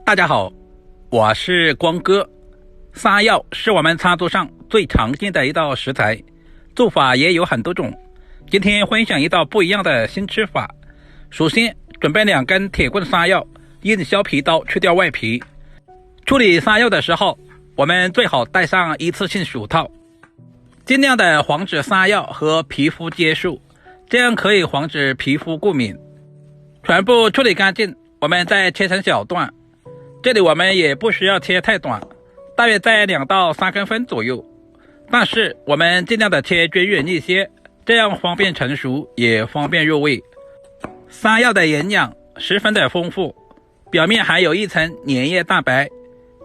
大家好，我是光哥。山药是我们餐桌上最常见的一道食材，做法也有很多种。今天分享一道不一样的新吃法。首先准备2根铁棍山药，用削皮刀去掉外皮。处理山药的时候，我们最好戴上一次性手套，尽量的防止山药和皮肤接触，这样可以防止皮肤过敏。全部处理干净，我们再切成小段。这里我们也不需要切太短，大约在2到3公分左右，但是我们尽量的切均匀一些，这样方便成熟也方便入味。山药的营养十分的丰富，表面含有一层粘液蛋白，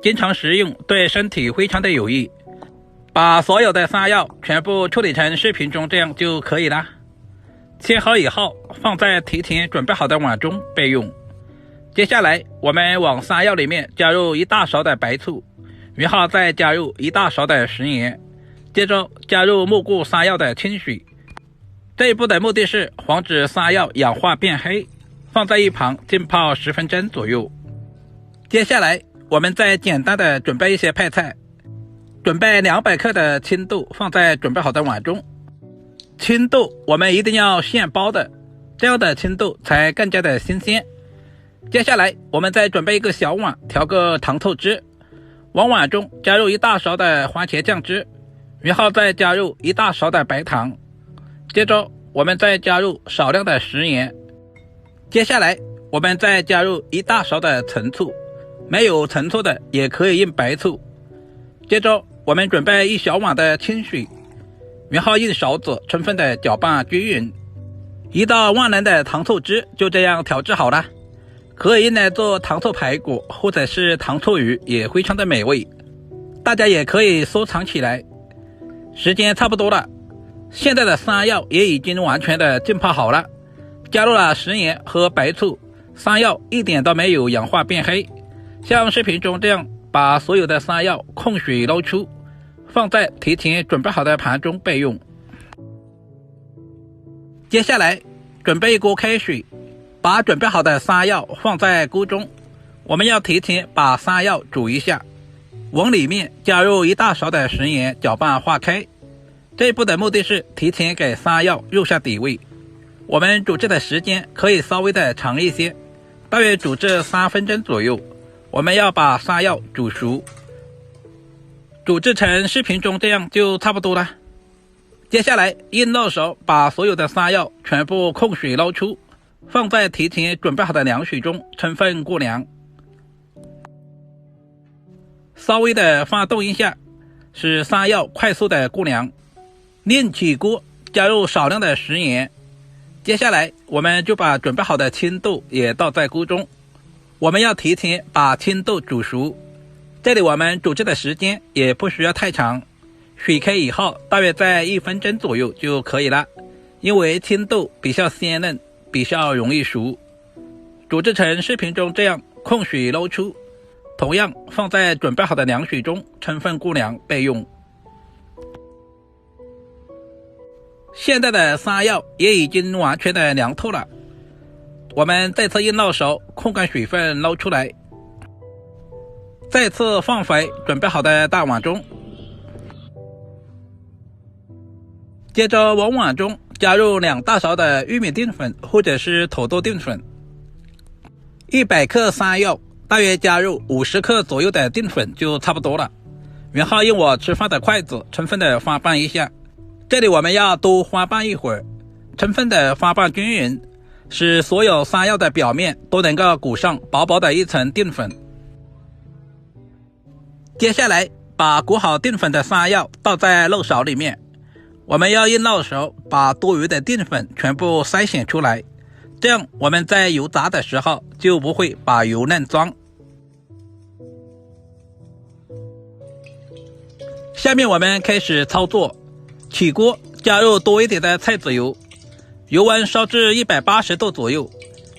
经常食用对身体非常的有益。把所有的山药全部处理成视频中这样就可以了。切好以后放在提前准备好的碗中备用。接下来我们往山药里面加入1大勺的白醋，然后再加入1大勺的食盐，接着加入没过山药的清水。这一步的目的是防止山药氧化变黑，放在一旁浸泡10分钟左右。接下来我们再简单的准备一些配菜，准备200克的青豆放在准备好的碗中。青豆我们一定要现剥的，这样的青豆才更加的新鲜。接下来我们再准备一个小碗，调个糖醋汁，往碗中加入1大勺的番茄酱汁，然后再加入1大勺的白糖，接着我们再加入少量的食盐。接下来我们再加入1大勺的陈醋，没有陈醋的也可以用白醋。接着我们准备1小碗的清水，然后用勺子充分的搅拌均匀。一道万能的糖醋汁就这样调制好了，可以用来做糖醋排骨或者是糖醋鱼，也非常的美味。大家也可以收藏起来。时间差不多了，现在的山药也已经完全的浸泡好了，加入了食盐和白醋，山药一点都没有氧化变黑。像视频中这样把所有的山药控水捞出，放在提前准备好的盘中备用。接下来准备一锅开水，把准备好的山药放在锅中，我们要提前把山药煮一下，往里面加入1大勺的食盐，搅拌化开。这一步的目的是提前给山药入下底味。我们煮制的时间可以稍微的长一些，大约煮制3分钟左右。我们要把山药煮熟，煮制成视频中这样就差不多了。接下来用漏勺把所有的山药全部控水捞出，放在提前准备好的凉水中充分过凉。稍微的翻动一下，使山药快速的过凉。另起锅，加入少量的食盐。接下来我们就把准备好的青豆也倒在锅中，我们要提前把青豆煮熟。这里我们煮制的时间也不需要太长，水开以后大约在1分钟左右就可以了，因为青豆比较鲜嫩，比较容易熟。煮制成视频中这样控水捞出，同样放在准备好的凉水中充分过凉备用。现在的山药也已经完全的凉透了，我们再次用漏勺控干水分捞出来，再次放回准备好的大碗中。接着往碗中加入2大勺的玉米淀粉或者是土豆淀粉。100克山药大约加入50克左右的淀粉就差不多了，然后用我吃饭的筷子充分的翻拌一下。这里我们要多翻拌一会儿，充分的翻拌均匀，使所有山药的表面都能够裹上薄薄的一层淀粉。接下来把裹好淀粉的山药倒在漏勺里面，我们要用漏勺把多余的淀粉全部筛选出来，这样我们在油炸的时候就不会把油弄脏。下面我们开始操作，起锅加入多一点的菜籽油，油温烧至180度左右，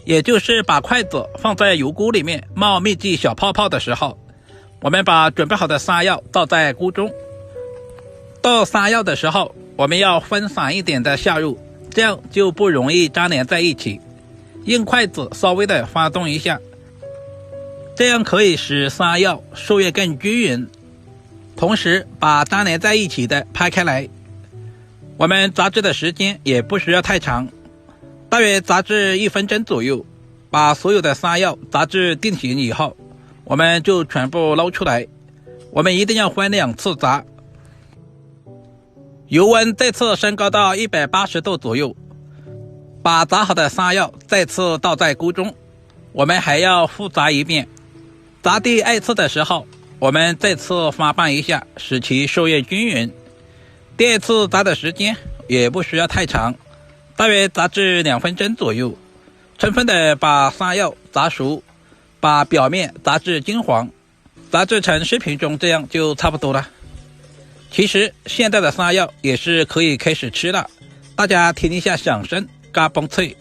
也就是把筷子放在油锅里面冒密集小泡泡的时候，我们把准备好的山药倒在锅中。倒山药的时候我们要分散一点的下入，这样就不容易粘连在一起。用筷子稍微的翻动一下，这样可以使杀药受液更均匀，同时把粘连在一起的拍开来。我们炸制的时间也不需要太长，大约炸制1分钟左右。把所有的杀药炸至定型以后，我们就全部捞出来。我们一定要分2次炸。油温再次升高到180度左右，把炸好的杀药再次倒在锅中，我们还要复炸一遍。炸第2次的时候，我们再次翻拌一下，使其受液均匀。第2次炸的时间也不需要太长，大约炸至2分钟左右。充分的把杀药炸熟，把表面炸至金黄，炸制成视频中这样就差不多了。其实现在的杀药也是可以开始吃了，大家听一下响声，嘎嘣脆。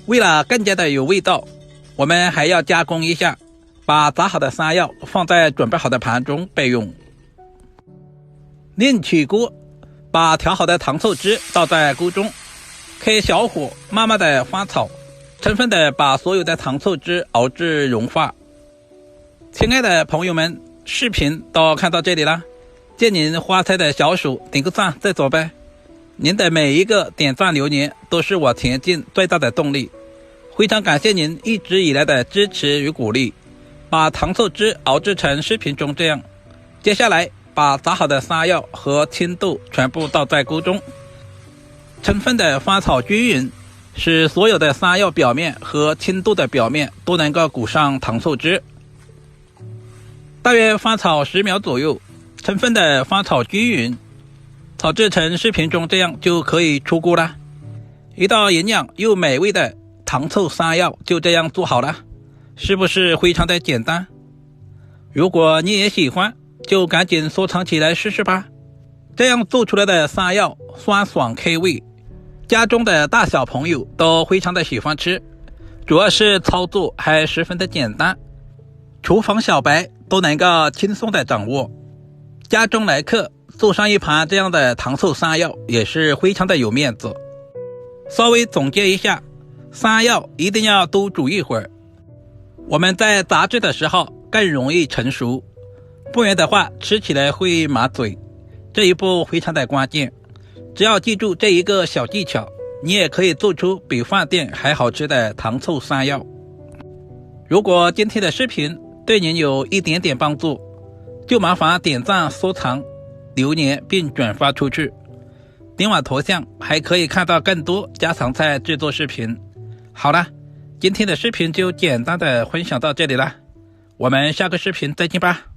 为了更加的有味道，我们还要加工一下，把炸好的杀药放在准备好的盘中备用。另起锅，把调好的糖醋汁倒在锅中，开小火慢慢的翻炒，充分的把所有的糖醋汁熬至融化。亲爱的朋友们，视频都看到这里了，借您花菜的小手点个赞再走呗。您的每一个点赞留言都是我前进最大的动力，非常感谢您一直以来的支持与鼓励。把糖醋汁熬制成视频中这样，接下来把炸好的沙药和青豆全部倒在锅中，充分的翻炒均匀，使所有的沙药表面和青豆的表面都能够裹上糖醋汁。大约翻炒10秒左右，充分的翻炒均匀，炒制成视频中这样就可以出锅了。一道营养又美味的糖醋沙药就这样做好了，是不是非常的简单？如果你也喜欢，就赶紧收藏起来试试吧。这样做出来的沙药酸爽开胃，家中的大小朋友都非常的喜欢吃，主要是操作还十分的简单，厨房小白都能够轻松的掌握。家中来客做上一盘这样的糖醋沙药也是非常的有面子。稍微总结一下，沙药一定要多煮一会儿，我们在炸制的时候更容易成熟，不然的话吃起来会麻嘴，这一步非常的关键。只要记住这一个小技巧，你也可以做出比饭店还好吃的糖醋沙药。如果今天的视频对您有一点点帮助，就麻烦点赞、收藏、留言并转发出去。点我头像还可以看到更多家常菜制作视频。好了，今天的视频就简单的分享到这里了，我们下个视频再见吧。